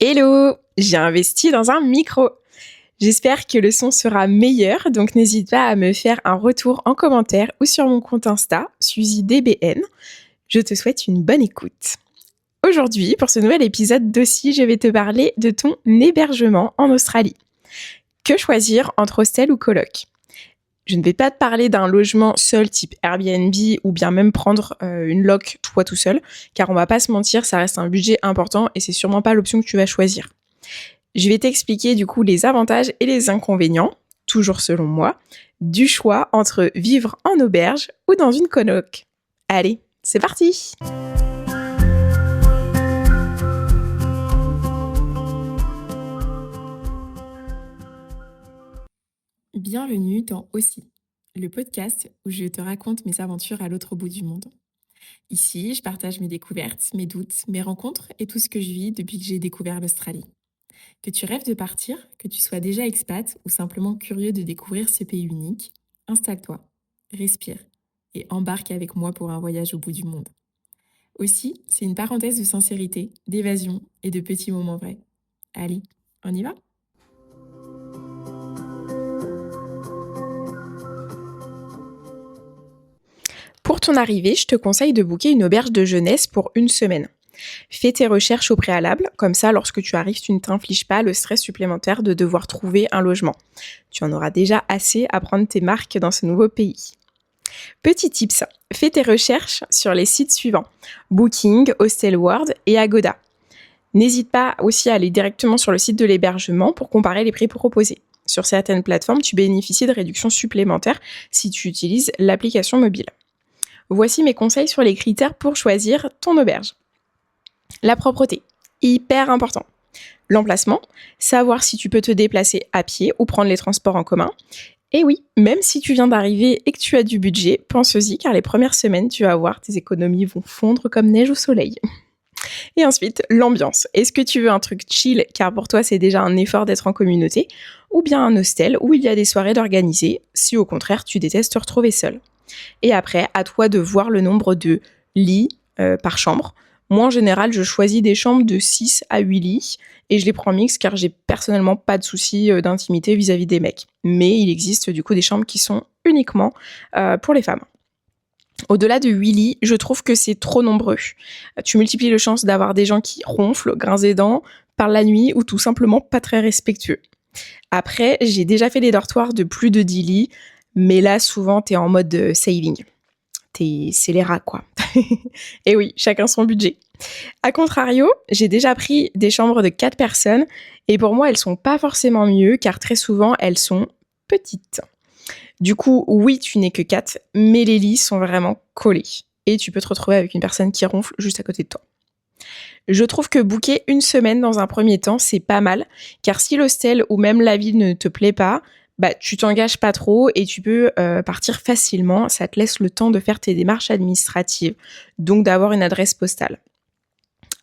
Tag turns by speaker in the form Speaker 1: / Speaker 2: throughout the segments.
Speaker 1: Hello! J'ai investi dans un micro. J'espère que le son sera meilleur, donc n'hésite pas à me faire un retour en commentaire ou sur mon compte Insta, SuzyDBN. Je te souhaite une bonne écoute. Aujourd'hui, pour ce nouvel épisode d'Aussi, je vais te parler de ton hébergement en Australie. Que choisir entre hostel ou coloc? Je ne vais pas te parler d'un logement seul type Airbnb ou bien même prendre une loc toi tout seul, car on va pas se mentir, ça reste un budget important et c'est sûrement pas l'option que tu vas choisir. Je vais t'expliquer du coup les avantages et les inconvénients, toujours selon moi, du choix entre vivre en auberge ou dans une coloc. Allez, c'est parti! Bienvenue dans Aussi, le podcast où je te raconte mes aventures à l'autre bout du monde. Ici, je partage mes découvertes, mes doutes, mes rencontres et tout ce que je vis depuis que j'ai découvert l'Australie. Que tu rêves de partir, que tu sois déjà expat ou simplement curieux de découvrir ce pays unique, installe-toi, respire et embarque avec moi pour un voyage au bout du monde. Aussi, c'est une parenthèse de sincérité, d'évasion et de petits moments vrais. Allez, on y va ? Pour ton arrivée, je te conseille de booker une auberge de jeunesse pour une semaine. Fais tes recherches au préalable, comme ça lorsque tu arrives, tu ne t'infliges pas le stress supplémentaire de devoir trouver un logement. Tu en auras déjà assez à prendre tes marques dans ce nouveau pays. Petit tips, fais tes recherches sur les sites suivants: Booking, Hostelworld et Agoda. N'hésite pas aussi à aller directement sur le site de l'hébergement pour comparer les prix proposés. Sur certaines plateformes, tu bénéficies de réductions supplémentaires si tu utilises l'application mobile. Voici mes conseils sur les critères pour choisir ton auberge. La propreté, hyper important. L'emplacement, savoir si tu peux te déplacer à pied ou prendre les transports en commun. Et oui, même si tu viens d'arriver et que tu as du budget, pense-y car les premières semaines, tu vas voir, tes économies vont fondre comme neige au soleil. Et ensuite, l'ambiance. Est-ce que tu veux un truc chill car pour toi c'est déjà un effort d'être en communauté, ou bien un hostel où il y a des soirées d'organiser si au contraire tu détestes te retrouver seul. Et après, à toi de voir le nombre de lits par chambre. Moi, en général, je choisis des chambres de 6 à 8 lits et je les prends mixtes car j'ai personnellement pas de soucis d'intimité vis-à-vis des mecs. Mais il existe du coup des chambres qui sont uniquement pour les femmes. Au-delà de 8 lits, je trouve que c'est trop nombreux. Tu multiplies les chances d'avoir des gens qui ronflent, grincent des dents, parlent la nuit ou tout simplement pas très respectueux. Après, j'ai déjà fait des dortoirs de plus de 10 lits, mais là, souvent, t'es en mode saving. C'est les rats, quoi. Et oui, chacun son budget. A contrario, j'ai déjà pris des chambres de 4 personnes, et pour moi, elles sont pas forcément mieux, car très souvent, elles sont petites. Du coup, oui, tu n'es que 4, mais les lits sont vraiment collés. Et tu peux te retrouver avec une personne qui ronfle juste à côté de toi. Je trouve que booker une semaine dans un premier temps, c'est pas mal, car si l'hostel ou même la ville ne te plaît pas, tu t'engages pas trop et tu peux partir facilement. Ça te laisse le temps de faire tes démarches administratives, donc d'avoir une adresse postale.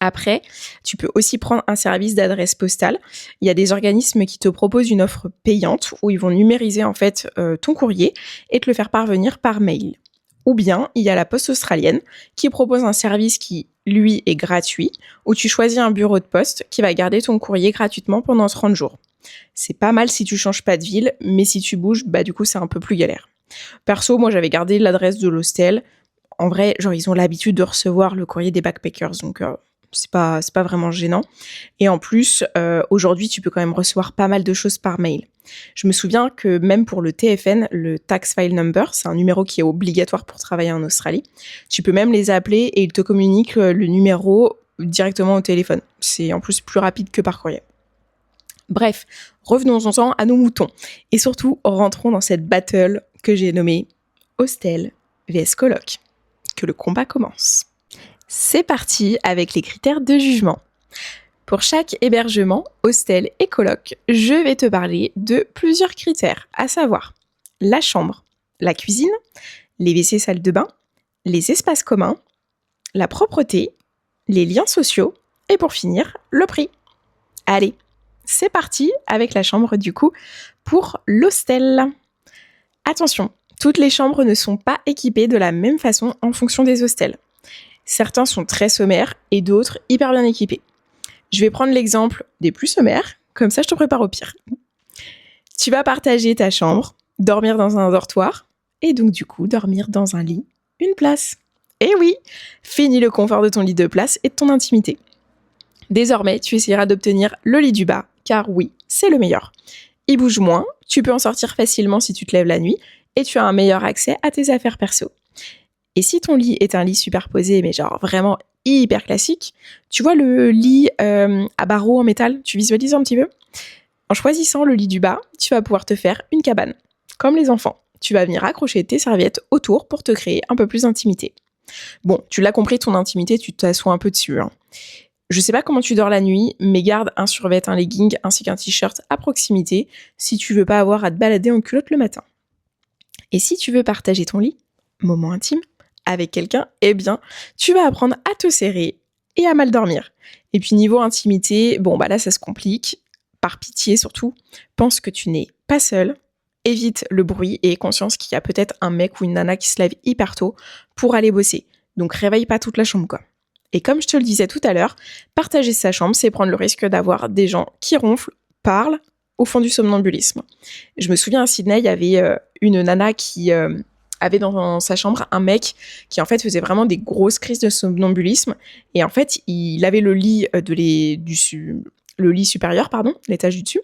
Speaker 1: Après, tu peux aussi prendre un service d'adresse postale. Il y a des organismes qui te proposent une offre payante où ils vont numériser en fait ton courrier et te le faire parvenir par mail. Ou bien, il y a la Poste australienne qui propose un service qui, lui, est gratuit, où tu choisis un bureau de poste qui va garder ton courrier gratuitement pendant 30 jours. C'est pas mal si tu changes pas de ville, mais si tu bouges, du coup, c'est un peu plus galère. Perso, moi, j'avais gardé l'adresse de l'hostel. En vrai, ils ont l'habitude de recevoir le courrier des backpackers, donc c'est pas vraiment gênant. Et en plus, aujourd'hui, tu peux quand même recevoir pas mal de choses par mail. Je me souviens que même pour le TFN, le Tax File Number, c'est un numéro qui est obligatoire pour travailler en Australie. Tu peux même les appeler et ils te communiquent le numéro directement au téléphone. C'est en plus plus rapide que par courrier. Bref, revenons-en à nos moutons. Et surtout, rentrons dans cette battle que j'ai nommée Hostel vs Coloc. Que le combat commence. C'est parti avec les critères de jugement. Pour chaque hébergement, hostel et coloc, je vais te parler de plusieurs critères, à savoir la chambre, la cuisine, les WC salle de bain, les espaces communs, la propreté, les liens sociaux et pour finir, le prix. Allez, c'est parti avec la chambre du coup pour l'hostel. Attention, toutes les chambres ne sont pas équipées de la même façon en fonction des hostels. Certains sont très sommaires et d'autres hyper bien équipés. Je vais prendre l'exemple des plus sommaires, comme ça je te prépare au pire. Tu vas partager ta chambre, dormir dans un dortoir, et donc du coup dormir dans un lit, une place. Et oui, fini le confort de ton lit de place et de ton intimité. Désormais, tu essaieras d'obtenir le lit du bas, car oui, c'est le meilleur. Il bouge moins, tu peux en sortir facilement si tu te lèves la nuit, et tu as un meilleur accès à tes affaires perso. Et si ton lit est un lit superposé, mais genre vraiment hyper classique, tu vois le lit à barreaux en métal, tu visualises un petit peu? En choisissant le lit du bas, tu vas pouvoir te faire une cabane. Comme les enfants, tu vas venir accrocher tes serviettes autour pour te créer un peu plus d'intimité. Bon, tu l'as compris, ton intimité, tu t'assois un peu dessus. Je sais pas comment tu dors la nuit, mais garde un survêt, un legging ainsi qu'un t-shirt à proximité si tu veux pas avoir à te balader en culotte le matin. Et si tu veux partager ton lit, moment intime, avec quelqu'un, eh bien, tu vas apprendre à te serrer et à mal dormir. Et puis niveau intimité, bon bah là ça se complique. Par pitié surtout, pense que tu n'es pas seul. Évite le bruit et aie conscience qu'il y a peut-être un mec ou une nana qui se lève hyper tôt pour aller bosser. Donc réveille pas toute la chambre quoi. Et comme je te le disais tout à l'heure, partager sa chambre, c'est prendre le risque d'avoir des gens qui ronflent, parlent, au fond du somnambulisme. Je me souviens à Sydney, il y avait une nana qui avait dans sa chambre un mec qui en fait faisait vraiment des grosses crises de somnambulisme. Et en fait, il avait le lit le lit supérieur, l'étage du dessus.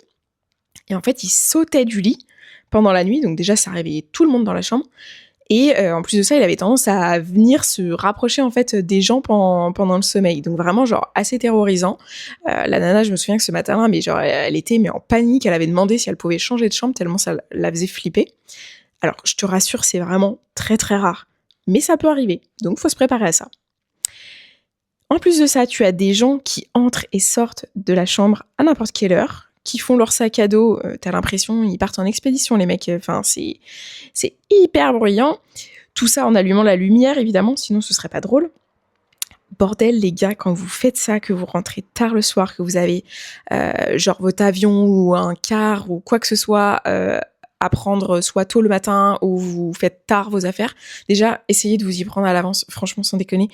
Speaker 1: Et en fait, il sautait du lit pendant la nuit. Donc déjà, ça réveillait tout le monde dans la chambre. Et en plus de ça, il avait tendance à venir se rapprocher en fait des gens pendant le sommeil. Donc vraiment genre assez terrorisant. La nana, je me souviens que ce matin-là, mais genre elle était en panique. Elle avait demandé si elle pouvait changer de chambre tellement ça la faisait flipper. Alors je te rassure, c'est vraiment très très rare, mais ça peut arriver. Donc faut se préparer à ça. En plus de ça, tu as des gens qui entrent et sortent de la chambre à n'importe quelle heure, qui font leur sac à dos, t'as l'impression ils partent en expédition les mecs, enfin c'est hyper bruyant. Tout ça en allumant la lumière évidemment, sinon ce serait pas drôle. Bordel les gars, quand vous faites ça, que vous rentrez tard le soir, que vous avez genre votre avion ou un car ou quoi que ce soit à prendre soit tôt le matin ou vous faites tard vos affaires, déjà essayez de vous y prendre à l'avance, franchement sans déconner.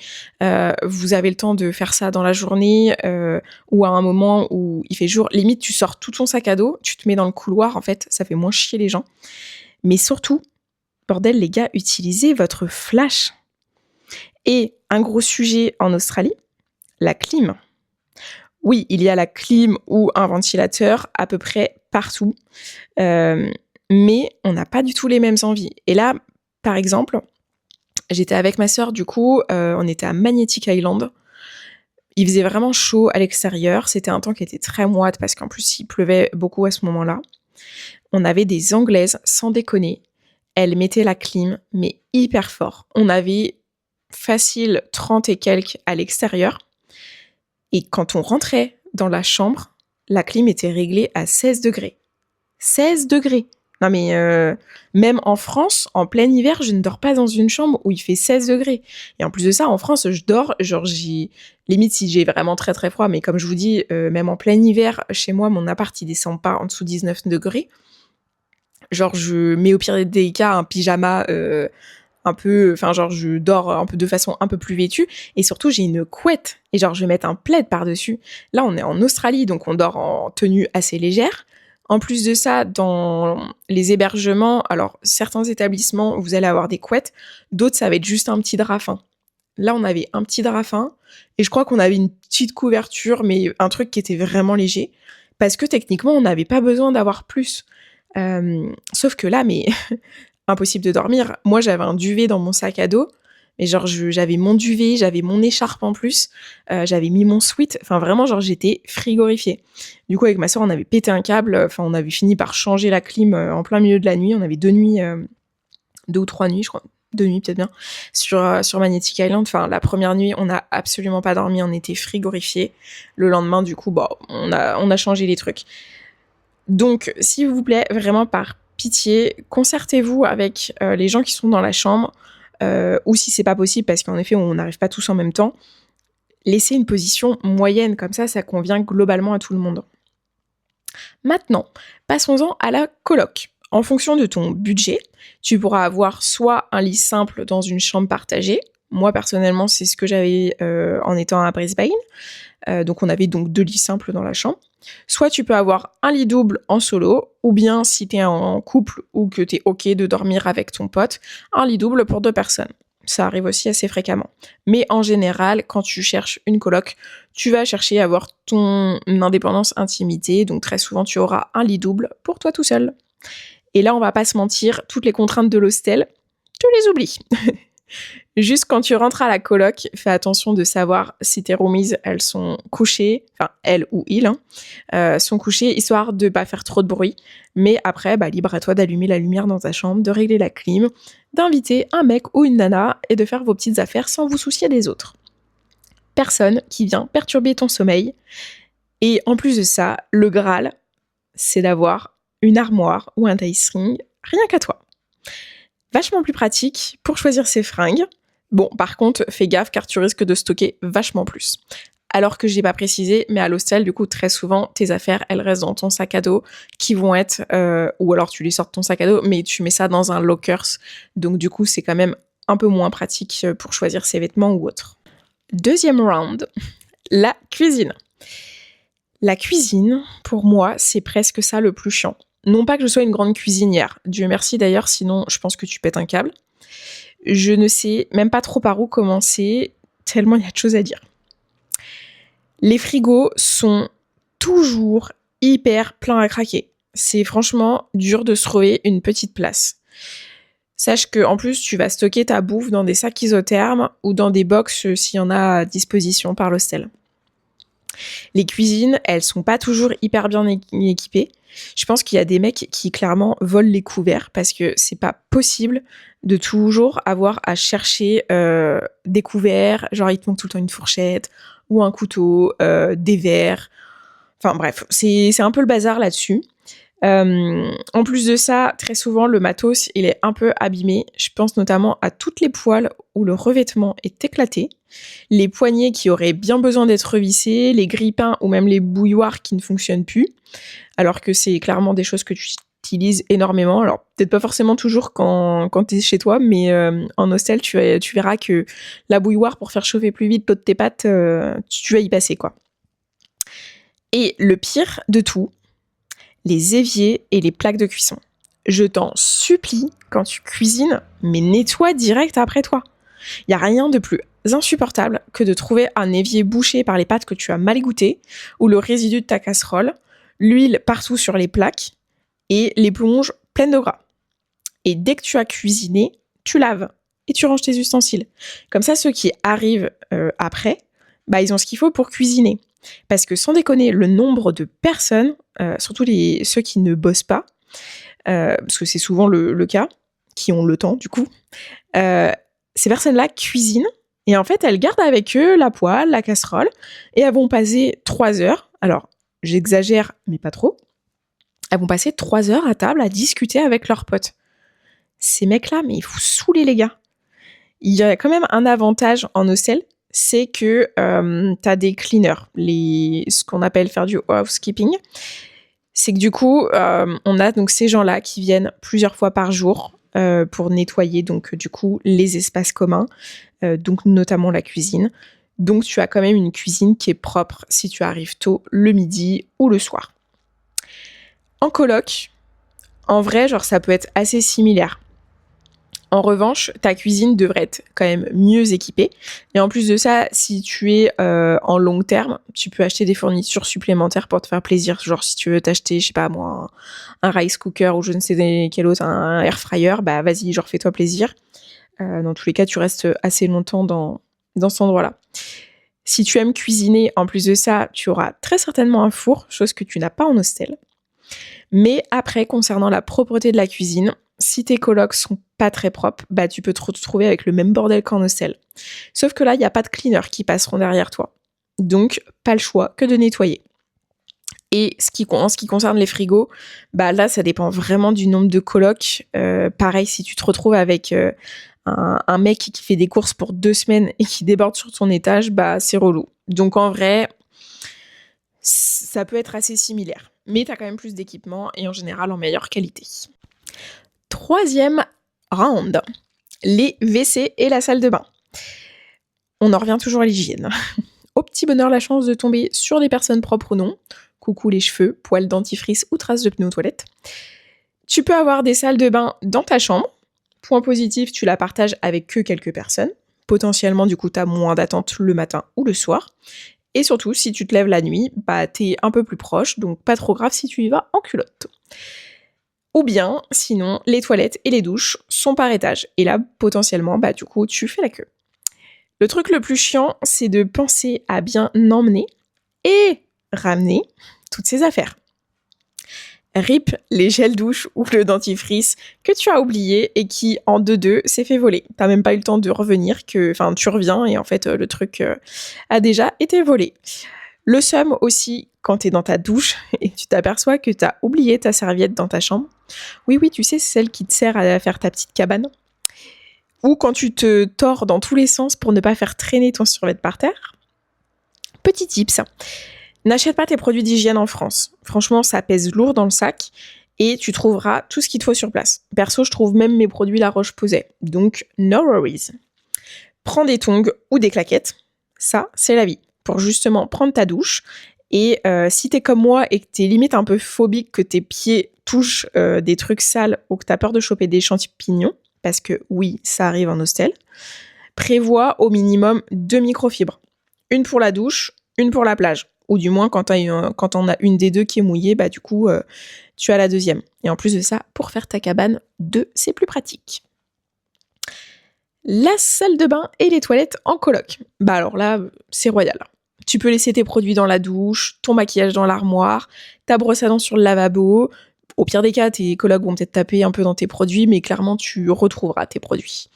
Speaker 1: Vous avez le temps de faire ça dans la journée ou à un moment où il fait jour, limite tu sors tout ton sac à dos, tu te mets dans le couloir en fait, ça fait moins chier les gens. Mais surtout, bordel les gars, utilisez votre flash. Et un gros sujet en Australie, la clim. Oui, il y a la clim ou un ventilateur à peu près partout. Mais on n'a pas du tout les mêmes envies. Et là, par exemple, j'étais avec ma sœur, du coup, on était à Magnetic Island. Il faisait vraiment chaud à l'extérieur. C'était un temps qui était très moite parce qu'en plus, il pleuvait beaucoup à ce moment-là. On avait des Anglaises, sans déconner. Elles mettaient la clim, mais hyper fort. On avait facile 30 et quelques à l'extérieur. Et quand on rentrait dans la chambre, la clim était réglée à 16 degrés. 16 degrés! Non mais même en France, en plein hiver, je ne dors pas dans une chambre où il fait 16 degrés. Et en plus de ça, en France, je dors, genre limite si j'ai vraiment très très froid, mais comme je vous dis, même en plein hiver, chez moi, mon appart, il descend pas en dessous de 19 degrés. Genre je mets au pire des cas un pyjama un peu, enfin genre je dors un peu de façon un peu plus vêtue et surtout j'ai une couette et genre je vais mettre un plaid par-dessus. Là on est en Australie donc on dort en tenue assez légère. En plus de ça, dans les hébergements, alors certains établissements vous allez avoir des couettes, d'autres ça va être juste un petit drap fin. Là on avait un petit drap fin et je crois qu'on avait une petite couverture mais un truc qui était vraiment léger parce que techniquement on n'avait pas besoin d'avoir plus. Sauf que là mais impossible de dormir. Moi, j'avais un duvet dans mon sac à dos, mais genre j'avais mon duvet, j'avais mon écharpe en plus, j'avais mis mon sweat, enfin vraiment genre j'étais frigorifiée. Du coup avec ma sœur on avait pété un câble, enfin on avait fini par changer la clim en plein milieu de la nuit, on avait 2 ou 3 nuits je crois, 2 nuits peut-être bien, sur Magnetic Island. Enfin la première nuit on n'a absolument pas dormi, on était frigorifiés. Le lendemain du coup on a changé les trucs. Donc s'il vous plaît, vraiment par pitié, concertez-vous avec les gens qui sont dans la chambre, ou si c'est pas possible, parce qu'en effet, on n'arrive pas tous en même temps, laissez une position moyenne, comme ça convient globalement à tout le monde. Maintenant, passons-en à la coloc. En fonction de ton budget, tu pourras avoir soit un lit simple dans une chambre partagée. Moi, personnellement, c'est ce que j'avais en étant à Brisbane. Donc on avait donc 2 lits simples dans la chambre. Soit tu peux avoir un lit double en solo, ou bien si t'es en couple ou que t'es OK de dormir avec ton pote, un lit double pour 2 personnes. Ça arrive aussi assez fréquemment. Mais en général, quand tu cherches une coloc, tu vas chercher à avoir ton indépendance, intimité. Donc très souvent, tu auras un lit double pour toi tout seul. Et là, on va pas se mentir, toutes les contraintes de l'hostel, tu les oublies. Juste quand tu rentres à la coloc, fais attention de savoir si tes roomies, elles sont couchées, enfin elles ou ils, sont couchées, histoire de pas faire trop de bruit. Mais après, libre à toi d'allumer la lumière dans ta chambre, de régler la clim, d'inviter un mec ou une nana et de faire vos petites affaires sans vous soucier des autres. Personne qui vient perturber ton sommeil. Et en plus de ça, le Graal, c'est d'avoir une armoire ou un tie-string rien qu'à toi. Vachement plus pratique pour choisir ses fringues. Bon, par contre, fais gaffe car tu risques de stocker vachement plus. Alors que j'ai pas précisé, mais à l'hostel, du coup, très souvent, tes affaires, elles restent dans ton sac à dos, qui vont être, ou alors tu les sors de ton sac à dos, mais tu mets ça dans un lockers. Donc du coup, c'est quand même un peu moins pratique pour choisir ses vêtements ou autre. Deuxième round, la cuisine. La cuisine, pour moi, c'est presque ça le plus chiant. Non pas que je sois une grande cuisinière, Dieu merci d'ailleurs, sinon je pense que tu pètes un câble. Je ne sais même pas trop par où commencer, tellement il y a de choses à dire. Les frigos sont toujours hyper pleins à craquer. C'est franchement dur de se trouver une petite place. Sache que en plus, tu vas stocker ta bouffe dans des sacs isothermes ou dans des box s'il y en a à disposition par l'hostel. Les cuisines, elles sont pas toujours hyper bien équipées. Je pense qu'il y a des mecs qui clairement volent les couverts parce que c'est pas possible de toujours avoir à chercher des couverts, genre il te manque tout le temps une fourchette ou un couteau, des verres. Enfin bref, c'est un peu le bazar là-dessus. En plus de ça, très souvent, le matos, il est un peu abîmé. Je pense notamment à toutes les poêles où le revêtement est éclaté, les poignées qui auraient bien besoin d'être revissées, les grippins ou même les bouilloires qui ne fonctionnent plus, alors que c'est clairement des choses que tu utilises énormément. Alors, peut-être pas forcément toujours quand t'es chez toi, mais en hostel, tu verras que la bouilloire, pour faire chauffer plus vite l'eau de tes pâtes, tu vas y passer, quoi. Et le pire de tout, les éviers et les plaques de cuisson. Je t'en supplie, quand tu cuisines, mais nettoie direct après toi. Il n'y a rien de plus insupportable que de trouver un évier bouché par les pâtes que tu as mal égouttées, ou le résidu de ta casserole, l'huile partout sur les plaques, et les plonges pleines de gras. Et dès que tu as cuisiné, tu laves et tu ranges tes ustensiles. Comme ça, ceux qui arrivent après, ils ont ce qu'il faut pour cuisiner. Parce que sans déconner, le nombre de personnes, surtout ceux qui ne bossent pas, parce que c'est souvent le cas, qui ont le temps du coup, ces personnes-là cuisinent et en fait elles gardent avec eux la poêle, la casserole et elles vont passer 3 heures, alors j'exagère mais pas trop, elles vont passer 3 heures à table à discuter avec leurs potes. Ces mecs-là, mais il faut saouler les gars. Il y a quand même un avantage en hostel, c'est que t'as des cleaners, ce qu'on appelle faire du housekeeping. C'est que du coup, on a donc ces gens-là qui viennent plusieurs fois par jour pour nettoyer donc du coup les espaces communs, donc notamment la cuisine. Donc tu as quand même une cuisine qui est propre si tu arrives tôt le midi ou le soir. En coloc, en vrai, genre ça peut être assez similaire. En revanche, ta cuisine devrait être quand même mieux équipée. Et en plus de ça, si tu es en long terme, tu peux acheter des fournitures supplémentaires pour te faire plaisir. Genre si tu veux t'acheter, je sais pas moi, un rice cooker ou je ne sais quel autre, un air fryer, vas-y, genre fais-toi plaisir. Dans tous les cas, tu restes assez longtemps dans cet endroit-là. Si tu aimes cuisiner, en plus de ça, tu auras très certainement un four, chose que tu n'as pas en hostel. Mais après, concernant la propreté de la cuisine, si tes colocs sont pas très propres, tu peux te retrouver avec le même bordel qu'en hostel. Sauf que là, il n'y a pas de cleaners qui passeront derrière toi. Donc, pas le choix que de nettoyer. Et en ce qui concerne les frigos, là, ça dépend vraiment du nombre de colocs. Pareil, si tu te retrouves avec un mec qui fait des courses pour 2 semaines et qui déborde sur ton étage, c'est relou. Donc, en vrai, ça peut être assez similaire. Mais t'as quand même plus d'équipement et en général en meilleure qualité. Troisième round, les WC et la salle de bain. On en revient toujours à l'hygiène. Au petit petit bonheur la chance de tomber sur des personnes propres ou non. Coucou les cheveux, poils, dentifrice ou traces de pneus aux toilettes. Tu peux avoir des salles de bain dans ta chambre. Point positif, tu la partages avec que quelques personnes. Potentiellement, du coup, tu as moins d'attente le matin ou le soir. Et surtout, si tu te lèves la nuit, t'es un peu plus proche, donc pas trop grave si tu y vas en culotte. Ou bien, sinon, les toilettes et les douches sont par étage. Et là, potentiellement, du coup, tu fais la queue. Le truc le plus chiant, c'est de penser à bien emmener et ramener toutes ces affaires. RIP les gels douche ou le dentifrice que tu as oublié et qui, en 2-2, s'est fait voler. T'as même pas eu le temps de revenir, tu reviens et en fait, le truc a déjà été volé. Le seum aussi, quand t'es dans ta douche et tu t'aperçois que t'as oublié ta serviette dans ta chambre. Oui, tu sais, c'est celle qui te sert à faire ta petite cabane. Ou quand tu te tords dans tous les sens pour ne pas faire traîner ton survêt par terre. Petit tips, n'achète pas tes produits d'hygiène en France. Franchement, ça pèse lourd dans le sac et tu trouveras tout ce qu'il te faut sur place. Perso, je trouve même mes produits La Roche-Posay. Donc, no worries. Prends des tongs ou des claquettes. Ça, c'est la vie. Pour justement prendre ta douche. Et si t'es comme moi et que t'es limite un peu phobique que tes pieds touchent des trucs sales ou que t'as peur de choper des champignons, parce que oui, ça arrive en hostel, prévois au minimum 2 microfibres. Une pour la douche, une pour la plage. Ou du moins, quand on a une des deux qui est mouillée, du coup, tu as la deuxième. Et en plus de ça, pour faire ta cabane, 2, c'est plus pratique. La salle de bain et les toilettes en coloc. Alors là, c'est royal. Tu peux laisser tes produits dans la douche, ton maquillage dans l'armoire, ta brosse à dents sur le lavabo. Au pire des cas, tes colocs vont peut-être taper un peu dans tes produits, mais clairement, tu retrouveras tes produits.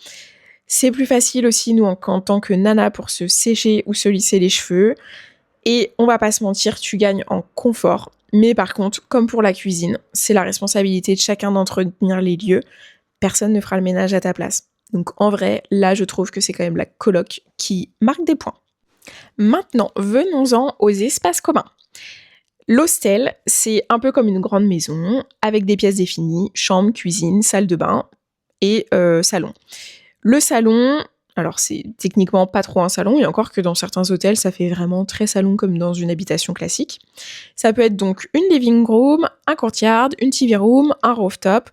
Speaker 1: C'est plus facile aussi, nous, en tant que nana, pour se sécher ou se lisser les cheveux. Et on va pas se mentir, tu gagnes en confort. Mais par contre, comme pour la cuisine, c'est la responsabilité de chacun d'entretenir les lieux. Personne ne fera le ménage à ta place. Donc en vrai, là, je trouve que c'est quand même la coloc qui marque des points. Maintenant, venons-en aux espaces communs. L'hostel, c'est un peu comme une grande maison, avec des pièces définies, chambre, cuisine, salle de bain et salon. Le salon, alors c'est techniquement pas trop un salon, et encore que dans certains hôtels, ça fait vraiment très salon comme dans une habitation classique. Ça peut être donc une living room, un courtyard, une TV room, un rooftop.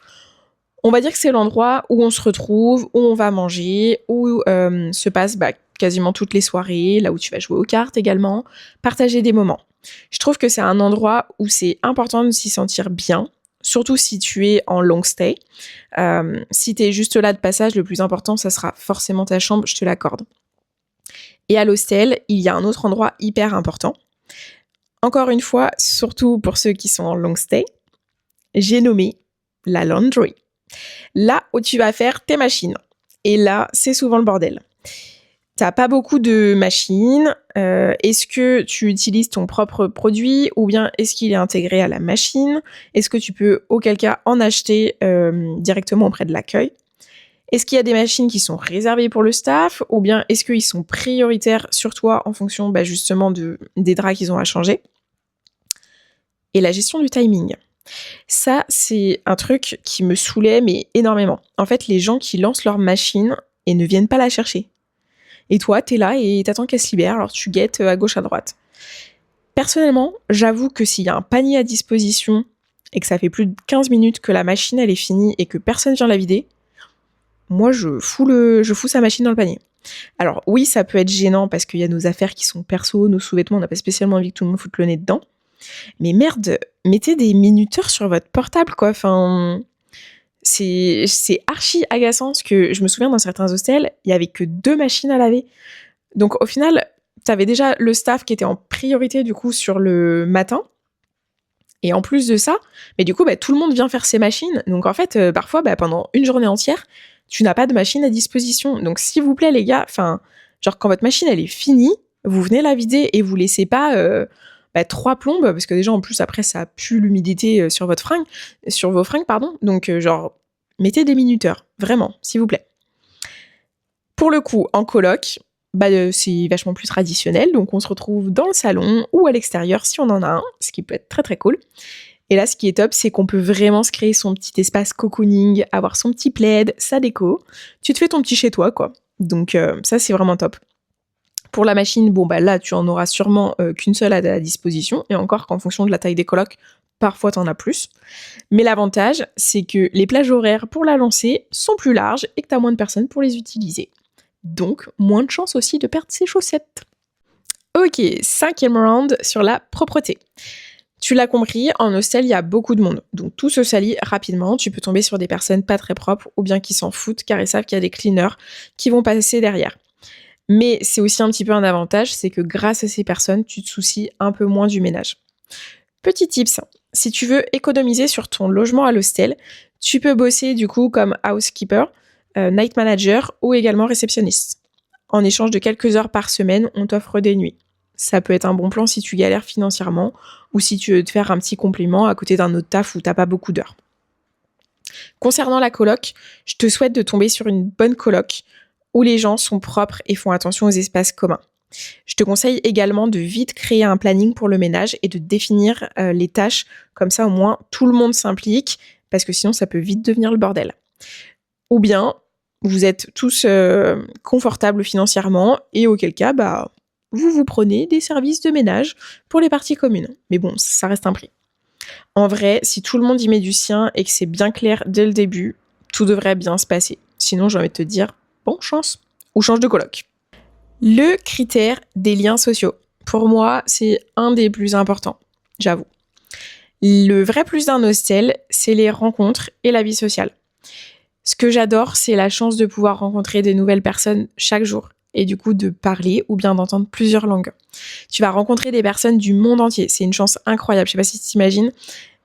Speaker 1: On va dire que c'est l'endroit où on se retrouve, où on va manger, où se passent quasiment toutes les soirées, là où tu vas jouer aux cartes également, partager des moments. Je trouve que c'est un endroit où c'est important de s'y sentir bien, surtout si tu es en long stay. Si tu es juste là de passage, le plus important, ça sera forcément ta chambre, je te l'accorde. Et à l'hostel, il y a un autre endroit hyper important. Encore une fois, surtout pour ceux qui sont en long stay, j'ai nommé la laundry. Là où tu vas faire tes machines. Et là, c'est souvent le bordel. T'as pas beaucoup de machines. Est-ce que tu utilises ton propre produit ou bien est-ce qu'il est intégré à la machine? Est-ce que tu peux, auquel cas, en acheter directement auprès de l'accueil? Est-ce qu'il y a des machines qui sont réservées pour le staff ou bien est-ce qu'ils sont prioritaires sur toi en fonction justement des draps qu'ils ont à changer? Et la gestion du timing. Ça, c'est un truc qui me saoulait, mais énormément. En fait, les gens qui lancent leur machine et ne viennent pas la chercher. Et toi, t'es là et t'attends qu'elle se libère, alors tu guettes à gauche, à droite. Personnellement, j'avoue que s'il y a un panier à disposition et que ça fait plus de 15 minutes que la machine, elle est finie et que personne vient la vider, moi, je fous sa machine dans le panier. Alors oui, ça peut être gênant parce qu'il y a nos affaires qui sont perso, nos sous-vêtements, on n'a pas spécialement envie que tout le monde foute le nez dedans. Mais merde, mettez des minuteurs sur votre portable, quoi. Enfin, c'est archi agaçant parce que je me souviens dans certains hostels, il y avait que 2 machines à laver. Donc au final, t'avais déjà le staff qui était en priorité du coup sur le matin. Et en plus de ça, mais du coup, tout le monde vient faire ses machines. Donc en fait, parfois, pendant une journée entière, tu n'as pas de machine à disposition. Donc s'il vous plaît, les gars, genre quand votre machine elle est finie, vous venez la vider et vous laissez pas 3 plombes, parce que déjà en plus après ça pue l'humidité sur vos fringues, pardon. Donc mettez des minuteurs, vraiment, s'il vous plaît. Pour le coup, en coloc, c'est vachement plus traditionnel, donc on se retrouve dans le salon ou à l'extérieur si on en a un, ce qui peut être très très cool. Et là, ce qui est top, c'est qu'on peut vraiment se créer son petit espace cocooning, avoir son petit plaid, sa déco. Tu te fais ton petit chez toi, quoi. Donc ça, c'est vraiment top. Pour la machine, là, tu en auras sûrement qu'une seule à ta disposition, et encore qu'en fonction de la taille des colocs, parfois t'en as plus. Mais l'avantage, c'est que les plages horaires pour la lancer sont plus larges et que t'as moins de personnes pour les utiliser. Donc, moins de chances aussi de perdre ses chaussettes. Ok, 5e round sur la propreté. Tu l'as compris, en hostel, il y a beaucoup de monde. Donc tout se salit rapidement, tu peux tomber sur des personnes pas très propres ou bien qui s'en foutent car ils savent qu'il y a des cleaners qui vont passer derrière. Mais c'est aussi un petit peu un avantage, c'est que grâce à ces personnes, tu te soucies un peu moins du ménage. Petit tips, si tu veux économiser sur ton logement à l'hostel, tu peux bosser du coup comme housekeeper, night manager ou également réceptionniste. En échange de quelques heures par semaine, on t'offre des nuits. Ça peut être un bon plan si tu galères financièrement ou si tu veux te faire un petit complément à côté d'un autre taf où t'as pas beaucoup d'heures. Concernant la coloc, je te souhaite de tomber sur une bonne coloc où les gens sont propres et font attention aux espaces communs. Je te conseille également de vite créer un planning pour le ménage et de définir les tâches, comme ça au moins tout le monde s'implique, parce que sinon ça peut vite devenir le bordel. Ou bien, vous êtes tous confortables financièrement et auquel cas, vous prenez des services de ménage pour les parties communes. Mais bon, ça reste un prix. En vrai, si tout le monde y met du sien et que c'est bien clair dès le début, tout devrait bien se passer. Sinon, j'ai envie de te dire, bonne chance. Ou change de coloc. Le critère des liens sociaux. Pour moi, c'est un des plus importants, j'avoue. Le vrai plus d'un hostel, c'est les rencontres et la vie sociale. Ce que j'adore, c'est la chance de pouvoir rencontrer des nouvelles personnes chaque jour et du coup de parler ou bien d'entendre plusieurs langues. Tu vas rencontrer des personnes du monde entier. C'est une chance incroyable. Je sais pas si tu t'imagines,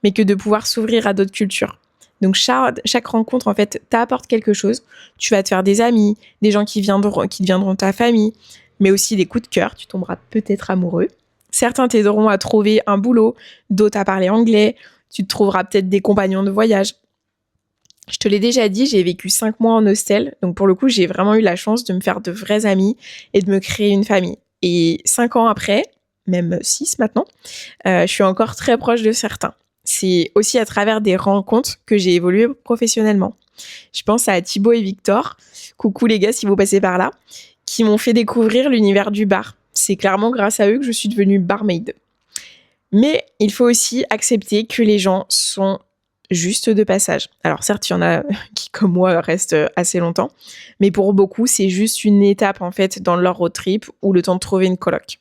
Speaker 1: mais que de pouvoir s'ouvrir à d'autres cultures. Donc chaque rencontre, en fait, t'apporte quelque chose. Tu vas te faire des amis, des gens qui deviendront ta famille, mais aussi des coups de cœur. Tu tomberas peut-être amoureux. Certains t'aideront à trouver un boulot, d'autres à parler anglais. Tu te trouveras peut-être des compagnons de voyage. Je te l'ai déjà dit, j'ai vécu 5 mois en hostel. Donc pour le coup, j'ai vraiment eu la chance de me faire de vrais amis et de me créer une famille. Et 5 ans après, même 6 maintenant, je suis encore très proche de certains. C'est aussi à travers des rencontres que j'ai évolué professionnellement. Je pense à Thibaut et Victor, coucou les gars si vous passez par là, qui m'ont fait découvrir l'univers du bar. C'est clairement grâce à eux que je suis devenue barmaid. Mais il faut aussi accepter que les gens sont juste de passage. Alors certes, il y en a qui, comme moi, restent assez longtemps, mais pour beaucoup, c'est juste une étape en fait dans leur road trip ou le temps de trouver une coloc.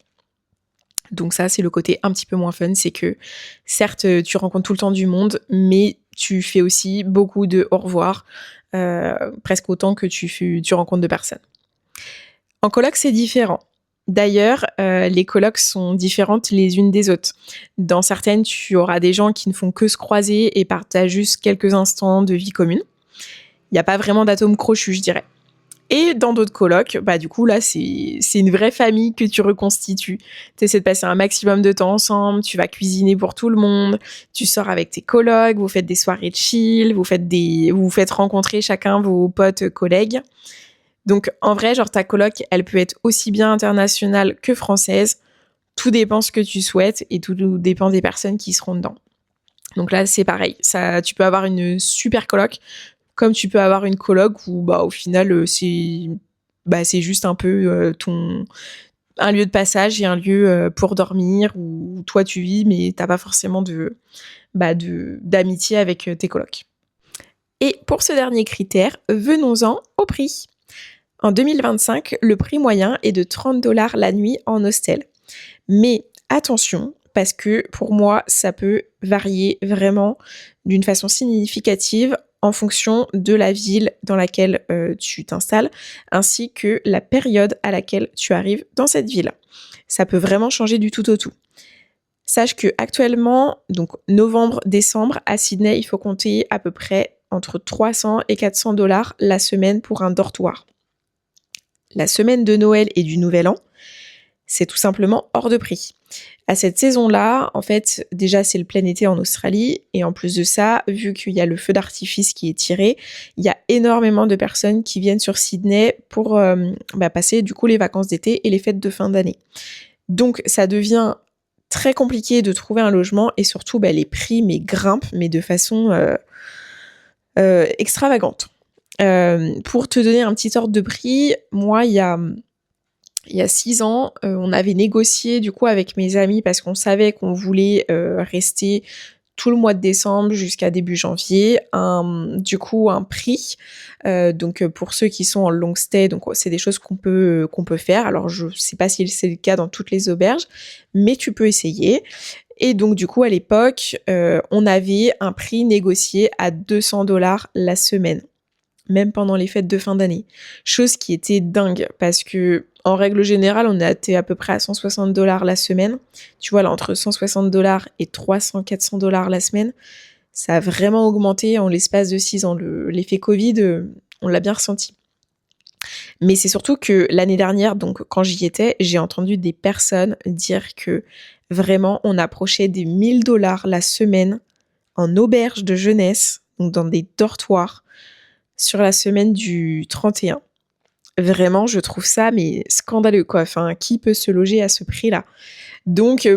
Speaker 1: Donc ça, c'est le côté un petit peu moins fun, c'est que certes, tu rencontres tout le temps du monde, mais tu fais aussi beaucoup de au revoir, presque autant que tu rencontres de personnes. En coloc, c'est différent. D'ailleurs, les colocs sont différentes les unes des autres. Dans certaines, tu auras des gens qui ne font que se croiser et partagent juste quelques instants de vie commune. Il n'y a pas vraiment d'atome crochu, je dirais. Et dans d'autres colocs, du coup, là, c'est une vraie famille que tu reconstitues. Tu essaies de passer un maximum de temps ensemble, tu vas cuisiner pour tout le monde, tu sors avec tes colocs, vous faites des soirées de chill, vous vous faites rencontrer chacun vos potes collègues. Donc, en vrai, genre, ta coloc, elle peut être aussi bien internationale que française. Tout dépend ce que tu souhaites et tout dépend des personnes qui seront dedans. Donc là, c'est pareil. Ça, tu peux avoir une super coloc, comme tu peux avoir une coloc où, au final, c'est juste un peu un lieu de passage et un lieu pour dormir où toi tu vis, mais t'as pas forcément d'amitié avec tes colocs. Et pour ce dernier critère, venons-en au prix. En 2025, le prix moyen est de 30$ la nuit en hostel. Mais attention, parce que pour moi, ça peut varier vraiment d'une façon significative en fonction de la ville dans laquelle tu t'installes, ainsi que la période à laquelle tu arrives dans cette ville. Ça peut vraiment changer du tout au tout. Sache que actuellement, donc novembre-décembre, à Sydney, il faut compter à peu près entre 300 et 400$ la semaine pour un dortoir. La semaine de Noël et du Nouvel An, c'est tout simplement hors de prix. À cette saison-là, en fait, déjà c'est le plein été en Australie et en plus de ça, vu qu'il y a le feu d'artifice qui est tiré, il y a énormément de personnes qui viennent sur Sydney pour passer du coup les vacances d'été et les fêtes de fin d'année. Donc ça devient très compliqué de trouver un logement et surtout les prix grimpent mais de façon extravagante. Pour te donner un petit ordre de prix, moi il y a Il y a 6 ans, on avait négocié du coup avec mes amis parce qu'on savait qu'on voulait, rester tout le mois de décembre jusqu'à début janvier, un prix. Donc pour ceux qui sont en long stay, donc c'est des choses qu'on peut faire. Alors je sais pas si c'est le cas dans toutes les auberges, mais tu peux essayer. Et donc du coup à l'époque, on avait un prix négocié à 200 $ la semaine, même pendant les fêtes de fin d'année. Chose qui était dingue parce que en règle générale, on était à peu près à 160 $ la semaine. Tu vois, là, entre 160 $ et 300-400 $ la semaine, ça a vraiment augmenté en l'espace de 6 ans. L'effet Covid, on l'a bien ressenti. Mais c'est surtout que l'année dernière, donc quand j'y étais, j'ai entendu des personnes dire que vraiment on approchait des 1 000 $ la semaine en auberge de jeunesse, donc dans des dortoirs, sur la semaine du 31. Vraiment, je trouve ça mais scandaleux quoi. Enfin, qui peut se loger à ce prix-là? Donc,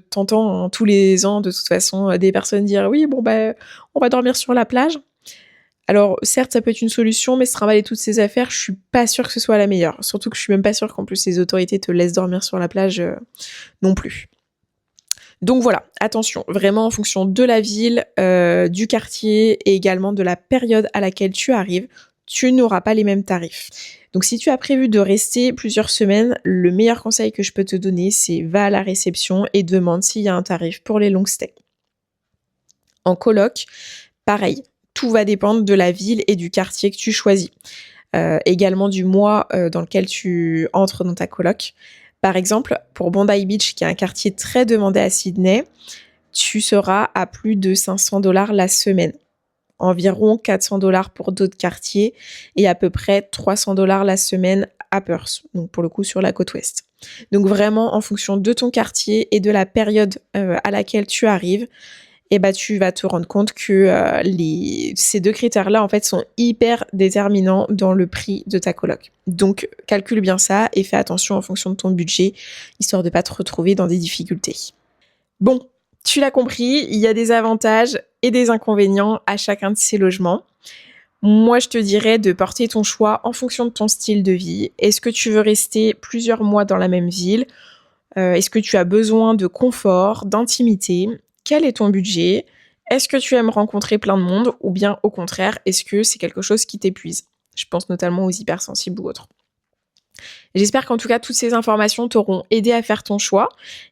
Speaker 1: t'entends tous les ans de toute façon des personnes dire oui, bon bah, on va dormir sur la plage. Alors certes, ça peut être une solution, mais se trimballer toutes ces affaires, je suis pas sûre que ce soit la meilleure. Surtout que je suis même pas sûre qu'en plus les autorités te laissent dormir sur la plage non plus. Donc voilà, attention, vraiment en fonction de la ville, du quartier et également de la période à laquelle tu arrives, tu n'auras pas les mêmes tarifs. Donc si tu as prévu de rester plusieurs semaines, le meilleur conseil que je peux te donner, c'est va à la réception et demande s'il y a un tarif pour les long stays. En coloc, pareil, tout va dépendre de la ville et du quartier que tu choisis. Également du mois dans lequel tu entres dans ta coloc. Par exemple, pour Bondi Beach, qui est un quartier très demandé à Sydney, tu seras à plus de 500 $ la semaine. Environ 400 $ pour d'autres quartiers et à peu près 300 $ la semaine à Perth, donc pour le coup sur la côte ouest. Donc vraiment en fonction de ton quartier et de la période à laquelle tu arrives, et bah tu vas te rendre compte que ces deux critères-là en fait sont hyper déterminants dans le prix de ta coloc. Donc calcule bien ça et fais attention en fonction de ton budget, histoire de pas te retrouver dans des difficultés. Bon, tu l'as compris, il y a des avantages et des inconvénients à chacun de ces logements. Moi, je te dirais de porter ton choix en fonction de ton style de vie. Est-ce que tu veux rester plusieurs mois dans la même ville? Est-ce que tu as besoin de confort, d'intimité? Quel est ton budget? Est-ce que tu aimes rencontrer plein de monde? Ou bien au contraire, est-ce que c'est quelque chose qui t'épuise? Je pense notamment aux hypersensibles ou autres. J'espère qu'en tout cas, toutes ces informations t'auront aidé à faire ton choix.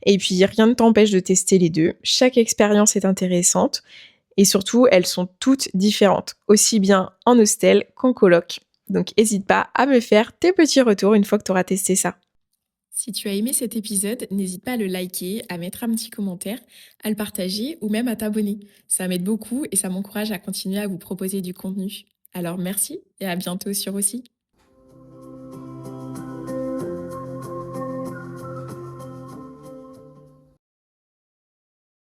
Speaker 1: Et puis, rien ne t'empêche de tester les deux. Chaque expérience est intéressante. Et surtout, elles sont toutes différentes, aussi bien en hostel qu'en coloc. Donc, n'hésite pas à me faire tes petits retours une fois que tu auras testé ça. Si tu as aimé cet épisode, n'hésite pas à le liker, à mettre un petit commentaire, à le partager ou même à t'abonner. Ça m'aide beaucoup et ça m'encourage à continuer à vous proposer du contenu. Alors merci et à bientôt sur aussi.